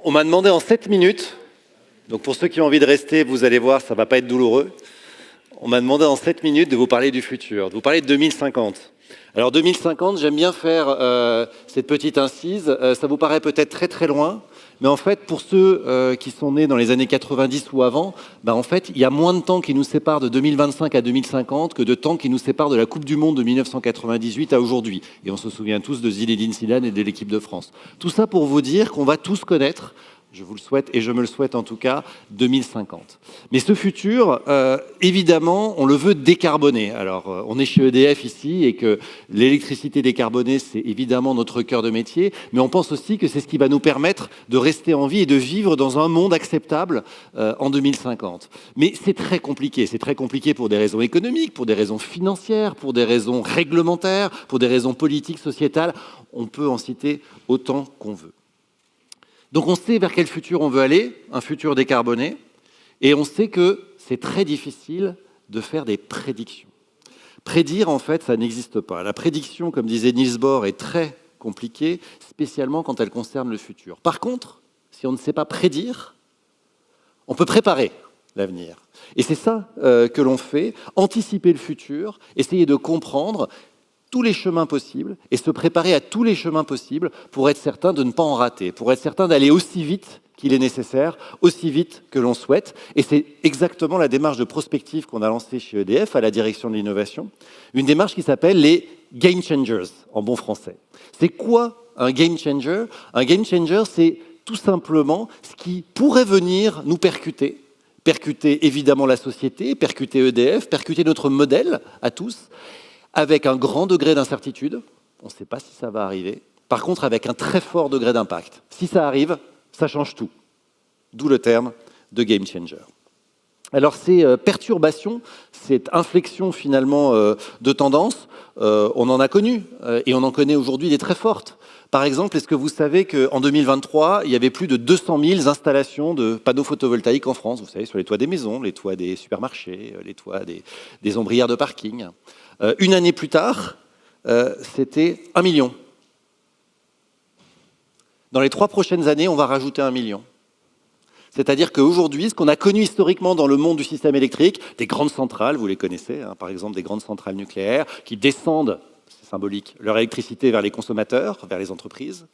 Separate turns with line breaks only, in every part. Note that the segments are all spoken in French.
On m'a demandé en 7 minutes, donc pour ceux qui ont envie de rester, vous allez voir, ça ne va pas être douloureux. On m'a demandé en 7 minutes de vous parler du futur, de vous parler de 2050. Alors 2050, j'aime bien faire cette petite incise, ça vous paraît peut-être très très loin, mais en fait pour ceux qui sont nés dans les années 90 ou avant, en fait il y a moins de temps qui nous sépare de 2025 à 2050 que de temps qui nous sépare de la Coupe du Monde de 1998 à aujourd'hui. Et on se souvient tous de Zinedine Zidane et de l'équipe de France. Tout ça pour vous dire qu'on va tous connaître, je vous le souhaite et je me le souhaite en tout cas, 2050. Mais ce futur, évidemment, on le veut décarboné. Alors, on est chez EDF ici et que l'électricité décarbonée, c'est évidemment notre cœur de métier, mais on pense aussi que c'est ce qui va nous permettre de rester en vie et de vivre dans un monde acceptable en 2050. Mais c'est très compliqué pour des raisons économiques, pour des raisons financières, pour des raisons réglementaires, pour des raisons politiques, sociétales. On peut en citer autant qu'on veut. Donc on sait vers quel futur on veut aller, un futur décarboné, et on sait que c'est très difficile de faire des prédictions. Prédire, en fait, ça n'existe pas. La prédiction, comme disait Niels Bohr, est très compliquée, spécialement quand elle concerne le futur. Par contre, si on ne sait pas prédire, on peut préparer l'avenir. Et c'est ça que l'on fait, anticiper le futur, essayer de comprendre tous les chemins possibles et se préparer à tous les chemins possibles pour être certain de ne pas en rater, pour être certain d'aller aussi vite qu'il est nécessaire, aussi vite que l'on souhaite. Et c'est exactement la démarche de prospective qu'on a lancée chez EDF à la direction de l'innovation, une démarche qui s'appelle les Game Changers, en bon français. C'est quoi un Game Changer? Un Game Changer, c'est tout simplement ce qui pourrait venir nous percuter évidemment la société, percuter EDF, percuter notre modèle à tous, avec un grand degré d'incertitude, on ne sait pas si ça va arriver, par contre avec un très fort degré d'impact. Si ça arrive, ça change tout. D'où le terme de game changer. Alors ces perturbations, cette inflexion finalement de tendance, on en a connu, et on en connaît aujourd'hui des très fortes. Par exemple, est-ce que vous savez qu'en 2023, il y avait plus de 200 000 installations de panneaux photovoltaïques en France, vous savez, sur les toits des maisons, les toits des supermarchés, les toits des ombrières de parking. Une année plus tard, c'était 1 million. Dans les 3 prochaines années, on va rajouter 1 million. C'est-à-dire qu'aujourd'hui, ce qu'on a connu historiquement dans le monde du système électrique, des grandes centrales, vous les connaissez, hein, par exemple des grandes centrales nucléaires, qui descendent, c'est symbolique, leur électricité vers les consommateurs, vers les entreprises,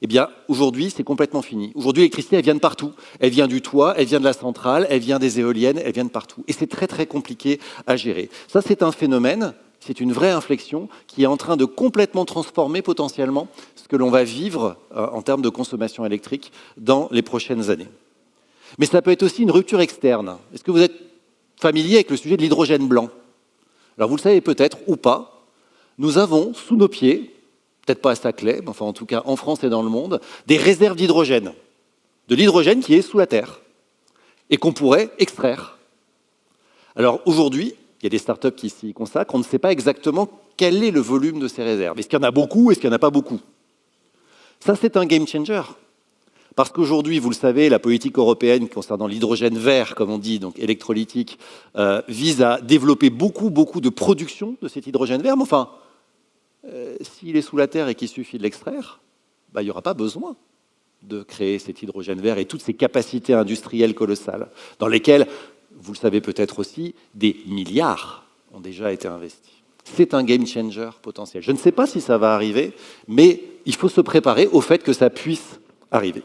eh bien, aujourd'hui, c'est complètement fini. Aujourd'hui, l'électricité, elle vient de partout. Elle vient du toit, elle vient de la centrale, elle vient des éoliennes, elle vient de partout. Et c'est très, très compliqué à gérer. Ça, c'est un phénomène, c'est une vraie inflexion qui est en train de complètement transformer potentiellement ce que l'on va vivre en termes de consommation électrique dans les prochaines années. Mais ça peut être aussi une rupture externe. Est-ce que vous êtes familier avec le sujet de l'hydrogène blanc? Alors, vous le savez peut-être ou pas, nous avons sous nos pieds, peut-être pas à Saclay, mais enfin en tout cas en France et dans le monde, des réserves d'hydrogène. De l'hydrogène qui est sous la terre et qu'on pourrait extraire. Alors aujourd'hui, il y a des startups qui s'y consacrent, on ne sait pas exactement quel est le volume de ces réserves. Est-ce qu'il y en a beaucoup, est-ce qu'il n'y en a pas beaucoup? Ça, c'est un game changer. Parce qu'aujourd'hui, vous le savez, la politique européenne concernant l'hydrogène vert, comme on dit, donc électrolytique, vise à développer beaucoup de production de cet hydrogène vert. Mais enfin, s'il est sous la terre et qu'il suffit de l'extraire, il n'y aura pas besoin de créer cet hydrogène vert et toutes ces capacités industrielles colossales, dans lesquelles, vous le savez peut-être aussi, des milliards ont déjà été investis. C'est un game changer potentiel. Je ne sais pas si ça va arriver, mais il faut se préparer au fait que ça puisse arriver.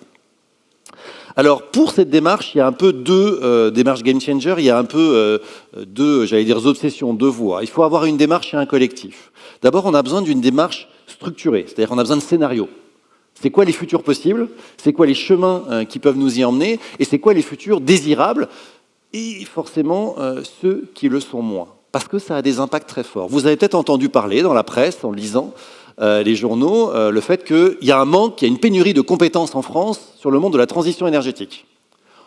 Alors, pour cette démarche, il y a un peu deux démarches game changer, il y a un peu deux, j'allais dire, obsessions, deux voies. Il faut avoir une démarche et un collectif. D'abord, on a besoin d'une démarche structurée, c'est-à-dire qu'on a besoin de scénarios. C'est quoi les futurs possibles? C'est quoi les chemins qui peuvent nous y emmener? Et c'est quoi les futurs désirables? Et forcément, ceux qui le sont moins. Parce que ça a des impacts très forts. Vous avez peut-être entendu parler dans la presse, en lisant les journaux, le fait qu'il y a un manque, qu'il y a une pénurie de compétences en France sur le monde de la transition énergétique.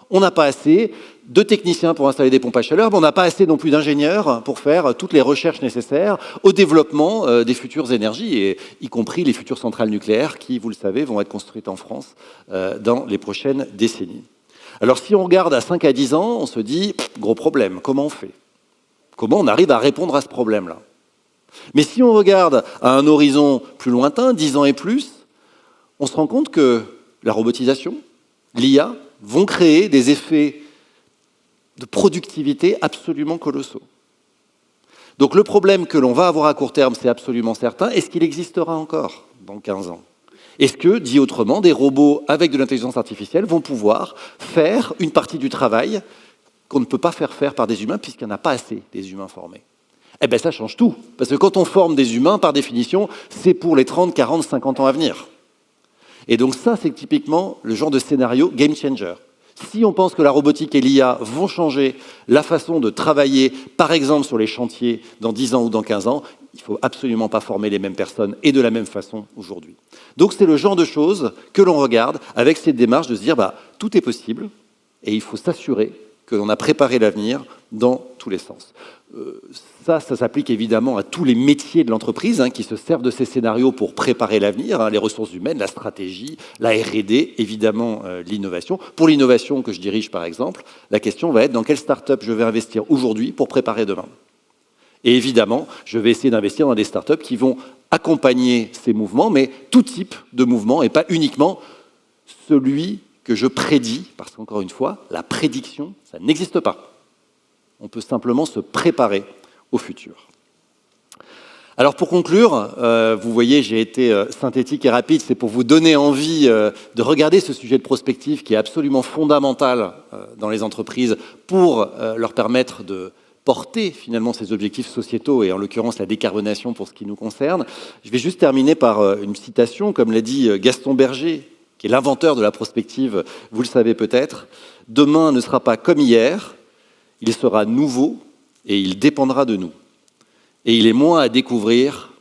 On n'a pas assez de techniciens pour installer des pompes à chaleur, mais on n'a pas assez non plus d'ingénieurs pour faire toutes les recherches nécessaires au développement des futures énergies, et y compris les futures centrales nucléaires qui, vous le savez, vont être construites en France dans les prochaines décennies. Alors si on regarde à 5 à 10 ans, on se dit, gros problème, comment on fait? Comment on arrive à répondre à ce problème-là? Mais si on regarde à un horizon plus lointain, 10 ans et plus, on se rend compte que la robotisation, l'IA vont créer des effets de productivité absolument colossaux. Donc le problème que l'on va avoir à court terme, c'est absolument certain. Est-ce qu'il existera encore dans 15 ans? Est-ce que, dit autrement, des robots avec de l'intelligence artificielle vont pouvoir faire une partie du travail qu'on ne peut pas faire par des humains puisqu'il n'y en a pas assez des humains formés? Eh bien, ça change tout. Parce que quand on forme des humains, par définition, c'est pour les 30, 40, 50 ans à venir. Et donc ça, c'est typiquement le genre de scénario game changer. Si on pense que la robotique et l'IA vont changer la façon de travailler, par exemple sur les chantiers dans 10 ans ou dans 15 ans, il ne faut absolument pas former les mêmes personnes et de la même façon aujourd'hui. Donc c'est le genre de choses que l'on regarde avec cette démarche de se dire tout est possible et il faut s'assurer que l'on a préparé l'avenir dans tous les sens. Ça s'applique évidemment à tous les métiers de l'entreprise qui se servent de ces scénarios pour préparer l'avenir, les ressources humaines, la stratégie, la R&D, évidemment l'innovation. Pour l'innovation que je dirige par exemple, la question va être dans quelle start-up je vais investir aujourd'hui pour préparer demain. Et évidemment, je vais essayer d'investir dans des start-up qui vont accompagner ces mouvements, mais tout type de mouvement et pas uniquement celui que je prédis, parce qu'encore une fois, la prédiction, ça n'existe pas. On peut simplement se préparer au futur. Alors pour conclure, vous voyez, j'ai été synthétique et rapide, c'est pour vous donner envie de regarder ce sujet de prospective qui est absolument fondamental dans les entreprises pour leur permettre de porter finalement ces objectifs sociétaux et en l'occurrence la décarbonation pour ce qui nous concerne. Je vais juste terminer par une citation, comme l'a dit Gaston Berger, qui est l'inventeur de la prospective, vous le savez peut-être. « Demain ne sera pas comme hier, il sera nouveau et il dépendra de nous. Et il est moins à découvrir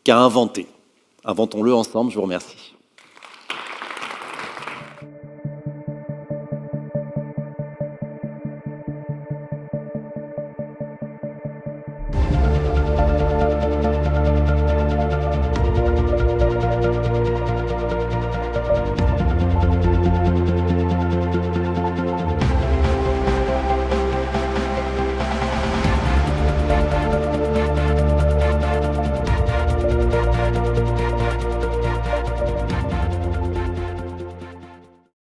qu'à inventer. » Inventons-le ensemble, je vous remercie.